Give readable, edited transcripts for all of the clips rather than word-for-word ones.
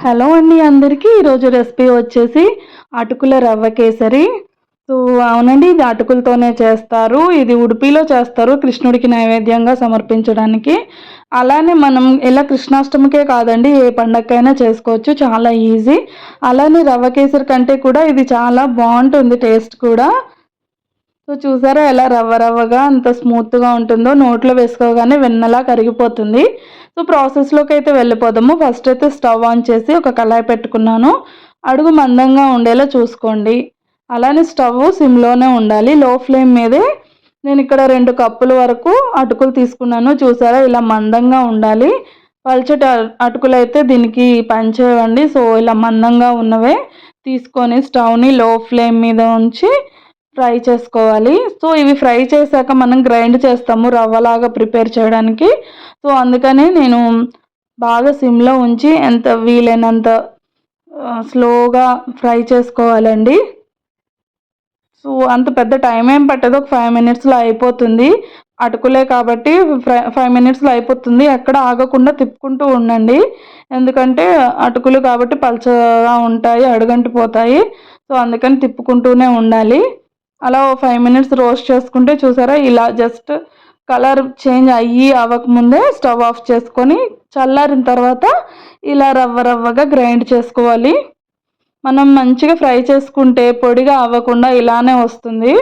Hello అండి అందరికీ ఈరోజు రెసిపీ వచ్చేసి అటుకుల రవ్వ కేసరి. సో అవునండి, ఇది అటుకులతోనే చేస్తారు. ఇది ఉడిపిలో చేస్తారు కృష్ణుడికి నైవేద్యంగా సమర్పించడానికి. అలానే మనం ఇలా కృష్ణాష్టమికే కాదండి, ఏ పండగకైనా చేసుకోవచ్చు, చాలా ఈజీ. అలానే రవ్వ కేసరి కంటే కూడా ఇది చాలా బాగుంటుంది టేస్ట్ కూడా. సో చూసారా ఎలా రవ్వ రవ్వగా అంత స్మూత్గా ఉంటుందో, నోట్లో వేసుకోగానే వెన్నలా కరిగిపోతుంది. సో ప్రాసెస్లోకి అయితే వెళ్ళిపోదాము. ఫస్ట్ అయితే స్టవ్ ఆన్ చేసి ఒక కళాయి పెట్టుకున్నాను. అడుగు మందంగా ఉండేలా చూసుకోండి. అలానే స్టవ్ సిమ్లోనే ఉండాలి, లో ఫ్లేమ్ మీదే. నేను ఇక్కడ 2 కప్పుల వరకు అటుకులు తీసుకున్నాను. చూసారా ఇలా మందంగా ఉండాలి. పల్చటి అటుకులు అయితే దీనికి పనిచేయండి. సో ఇలా మందంగా ఉన్నవే తీసుకొని స్టవ్ని లో ఫ్లేమ్ మీద ఉంచి ఫ్రై చేసుకోవాలి. సో ఇవి ఫ్రై చేశాక మనం గ్రైండ్ చేస్తాము రవ్వలాగా ప్రిపేర్ చేయడానికి. సో అందుకని నేను బాగా సిమ్లో ఉంచి ఎంత వీలైనంత స్లోగా ఫ్రై చేసుకోవాలండి. సో అంత పెద్ద టైం ఏం పట్టదు, ఒక 5 మినిట్స్లో అయిపోతుంది. అటుకులే కాబట్టి 5 మినిట్స్లో అయిపోతుంది. ఎక్కడ ఆగకుండా తిప్పుకుంటూ ఉండండి, ఎందుకంటే అటుకులు కాబట్టి పల్చగా ఉంటాయి, అడుగంటిపోతాయి. సో అందుకని తిప్పుకుంటూనే ఉండాలి. అలా 5 మినిట్స్ రోస్ట్ చేసుకుంటే చూసారా ఇలా జస్ట్ కలర్ చేంజ్ అవ్వకముందే స్టవ్ ఆఫ్ చేసుకొని చల్లారిన తర్వాత ఇలా రవ్వ రవ్వగా గ్రైండ్ చేసుకోవాలి. మనం మంచిగా ఫ్రై చేసుకుంటే పొడిగా అవ్వకుండా ఇలానే వస్తుంది.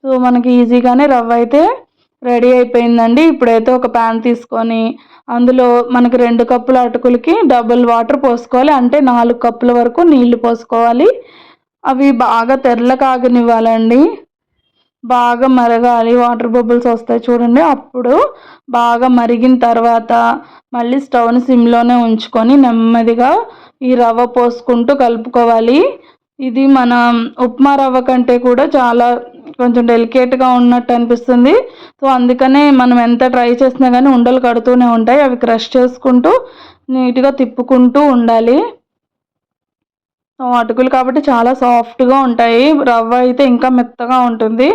సో మనకి ఈజీగానే రవ్వ అయితే రెడీ అయిపోయిందండి. ఇప్పుడైతే ఒక ప్యాన్ తీసుకొని అందులో మనకి 2 కప్పుల అటుకులకి డబుల్ వాటర్ పోసుకోవాలి, అంటే 4 కప్పుల వరకు నీళ్లు పోసుకోవాలి. అవి బాగా తెరలకాగనివ్వాలండి, బాగా మరగాలి. వాటర్ బబుల్స్ వస్తాయి చూడండి, అప్పుడు బాగా మరిగిన తర్వాత మళ్ళీ స్టవ్ని సిమ్లోనే ఉంచుకొని నెమ్మదిగా ఈ రవ్వ పోసుకుంటూ కలుపుకోవాలి. ఇది మన ఉప్మా రవ్వ కంటే కూడా చాలా కొంచెం డెలికేట్గా ఉన్నట్టు అనిపిస్తుంది. సో అందుకనే మనం ఎంత ట్రై చేసినా కానీ ఉండలు కడుతూనే ఉంటాయి. అవి క్రష్ చేసుకుంటూ నీట్గా తిప్పుకుంటూ ఉండాలి. అటుకులు కాబట్టి చాలా సాఫ్ట్గా ఉంటాయి, రవ్వ అయితే ఇంకా మెత్తగా ఉంటుంది,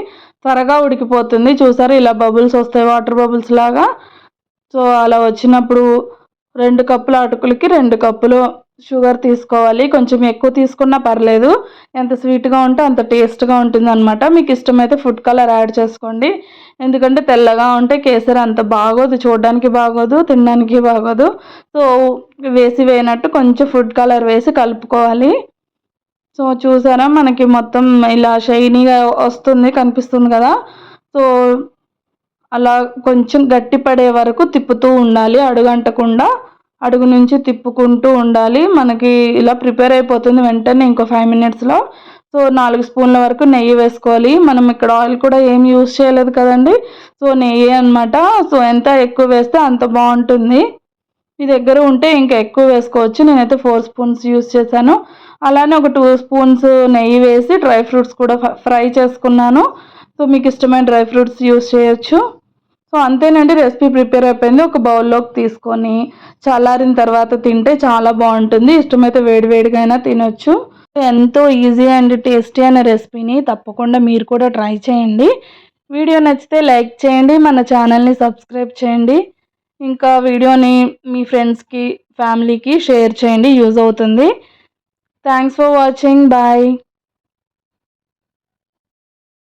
త్వరగా ఉడికిపోతుంది. చూసారు ఇలా బబుల్స్ వస్తాయి, వాటర్ బబుల్స్ లాగా. సో అలా వచ్చినప్పుడు 2 కప్పుల అటుకులకి 2 కప్పులు షుగర్ తీసుకోవాలి. కొంచెం ఎక్కువ తీసుకున్నా పర్లేదు, ఎంత స్వీట్గా ఉంటే అంత టేస్ట్గా ఉంటుంది అనమాట. మీకు ఇష్టమైతే ఫుడ్ కలర్ యాడ్ చేసుకోండి, ఎందుకంటే తెల్లగా ఉంటే కేసరి అంత బాగోదు, చూడడానికి బాగోదు, తినడానికి బాగోదు. సో వేసినట్టు కొంచెం ఫుడ్ కలర్ వేసి కలుపుకోవాలి. సో చూసారా మనకి మొత్తం ఇలా షైనీగా వస్తుంది, కనిపిస్తుంది కదా. సో అలా కొంచెం గట్టి పడే వరకు తిప్పుతూ ఉండాలి, అడుగంటకుండా అడుగు నుంచి తిప్పుకుంటూ ఉండాలి. మనకి ఇలా ప్రిపేర్ అయిపోతుంది వెంటనే ఇంకో 5 మినిట్స్లో. సో 4 స్పూన్ల వరకు నెయ్యి వేసుకోవాలి. మనం ఇక్కడ ఆయిల్ కూడా ఏం యూజ్ చేయలేదు కదండి, సో నెయ్యి అనమాట. సో ఎంత ఎక్కువ వేస్తే అంత బాగుంటుంది. మీ దగ్గర ఉంటే ఇంకా ఎక్కువ వేసుకోవచ్చు, నేనైతే 4 స్పూన్స్ యూజ్ చేశాను. అలానే ఒక 2 స్పూన్స్ నెయ్యి వేసి డ్రై ఫ్రూట్స్ కూడా ఫ్రై చేసుకున్నాను. సో మీకు ఇష్టమైన డ్రై ఫ్రూట్స్ యూజ్ చేయొచ్చు. సో అంతేనండి, రెసిపీ ప్రిపేర్ అయిపోయింది. ఒక బౌల్లోకి తీసుకొని చల్లారిన తర్వాత తింటే చాలా బాగుంటుంది. ఇష్టమైతే వేడివేడిగా అయినా తినొచ్చు. ఎంతో ఈజీ అండ్ టేస్టీ అనే రెసిపీని తప్పకుండా మీరు కూడా ట్రై చేయండి. వీడియో నచ్చితే లైక్ చేయండి, మన ఛానల్ని సబ్స్క్రైబ్ చేయండి. ఇంకా వీడియోని మీ ఫ్రెండ్స్కి ఫ్యామిలీకి షేర్ చేయండి, యూజ్ అవుతుంది. Thanks for watching, bye.